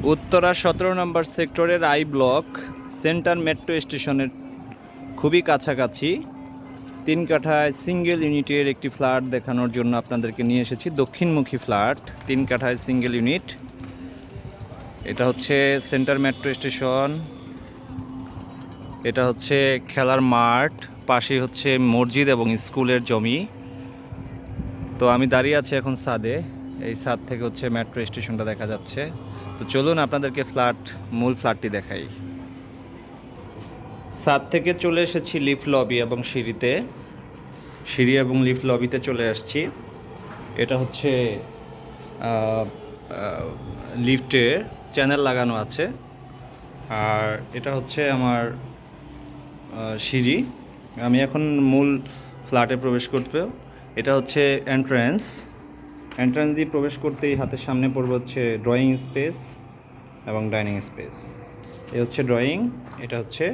উত্তরা 17 নম্বর সেক্টরের I block centre metro স্টেশনের খুবই কাছাকাছি 3 কাঠায় সিঙ্গেল ইউনিটের একটি ফ্ল্যাট দেখানোর জন্য আপনাদেরকে নিয়ে এসেছি। দক্ষিণমুখী ফ্ল্যাট, 3 কাঠায় সিঙ্গেল ইউনিট। এটা হচ্ছে সেন্টার মেট্রো স্টেশন, এটা হচ্ছে খেলার মাঠ, পাশে হচ্ছে মসজিদ এবং স্কুলের জমি। তো আমি দাঁড়িয়ে আছি এখন ছাদে, এই ছাদ থেকে হচ্ছে মেট্রো স্টেশনটা দেখা যাচ্ছে। তো চলুন আপনাদেরকে মূল ফ্ল্যাটটি দেখাই। ছাদ থেকে চলে এসেছি লিফট লবি এবং সিঁড়ি এবং লিফট লবিতে চলে আসছি। এটা হচ্ছে লিফটের চ্যানেল লাগানো আছে, আর এটা হচ্ছে আমার সিঁড়ি। আমি এখন মূল ফ্ল্যাটে প্রবেশ করবো। এটা হচ্ছে এন্ট্রান্স দিয়ে প্রবেশ করতেই হাতের সামনে পড়বে হচ্ছে ড্রয়িং স্পেস এবং ডাইনিং স্পেস। এ হচ্ছে ড্রয়িং, এটা হচ্ছে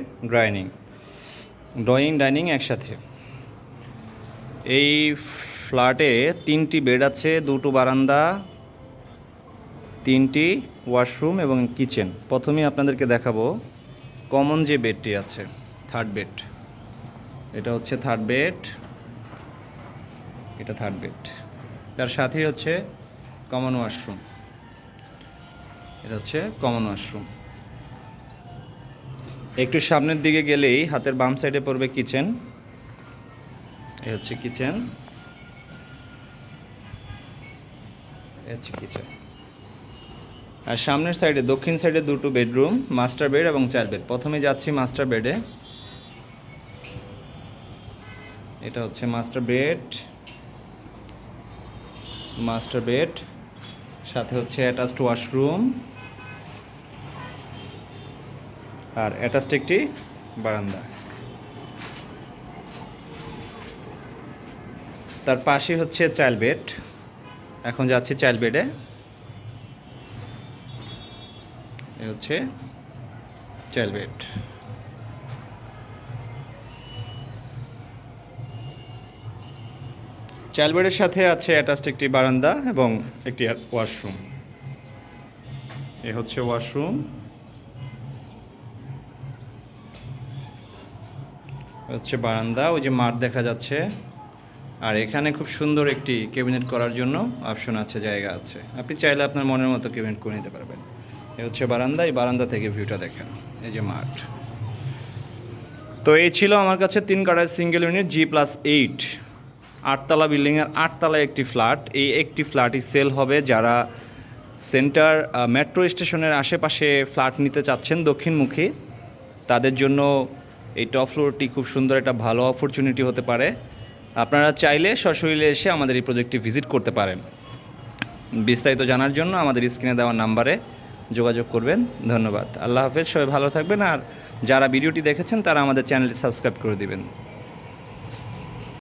ডাইনিং একসাথে। এই ফ্ল্যাটে 3টি বেড আছে, 2টো বারান্দা, 3টি ওয়াশরুম এবং কিচেন। প্রথমেই আপনাদেরকে দেখাবো কমন যে বেডটি আছে, থার্ড বেড। এটা হচ্ছে থার্ড বেড, এটা থার্ড বেড। তার সাথেই হচ্ছে কমন ওয়াশরুম, এটা হচ্ছে কমন ওয়াশরুম। একটু সামনের দিকে গেলেই হাতের বাম সাইডে পড়বে কিচেন, এই হচ্ছে কিচেন, আর সামনের সাইডে দক্ষিণ সাইডে 2টো বেডরুম, মাস্টার বেড এবং চাইল্ড বেড। প্রথমে যাচ্ছি মাস্টার বেডে। এটা হচ্ছে মাস্টার বেড, সাথে হচ্ছে অ্যাটাচড ওয়াশরুম আর অ্যাটাচড একটি বারান্দা। তার পাশে হচ্ছে চাইল্ড বেড। এখন যাচ্ছি চাইল্ড বেডে। এ হচ্ছে চাইল্ড বেড। চাইল্ড বেডের সাথে আছে অ্যাটাচড একটি বারান্দা এবং একটি ওয়াশরুম। এ হচ্ছে ওয়াশরুম, হচ্ছে বারান্দা, ওই যে মাঠ দেখা যাচ্ছে। আর এখানে খুব সুন্দর একটি ক্যাবিনেট করার জন্য অপশন আছে, জায়গা আছে। আপনি চাইলে আপনার মনের মতো ক্যাবিনেট করে নিতে পারবেন। এ হচ্ছে বারান্দা, এই বারান্দা থেকে ভিউটা দেখেন, এই যে মাঠ। তো এই ছিল আমার কাছে 3 কাঠার সিঙ্গেল ইউনিট G+8 8তলা বিল্ডিংয়ের 8তলায় একটি ফ্ল্যাট। এই একটি ফ্ল্যাটই সেল হবে যারা সেন্টার মেট্রো স্টেশনের আশেপাশে ফ্ল্যাট নিতে চাচ্ছেন দক্ষিণমুখী, তাদের জন্য এই টপ ফ্লোরটি খুব সুন্দর একটা ভালো অপরচুনিটি হতে পারে। আপনারা চাইলে সশরীরে এসে আমাদের এই প্রজেক্টটি ভিজিট করতে পারেন। বিস্তারিত জানার জন্য আমাদের স্ক্রিনে দেওয়া নাম্বারে যোগাযোগ করবেন। ধন্যবাদ। আল্লাহ হাফেজ, সবাই ভালো থাকবেন। আর যারা ভিডিওটি দেখেছেন তারা আমাদের চ্যানেলটি সাবস্ক্রাইব করে দিবেন।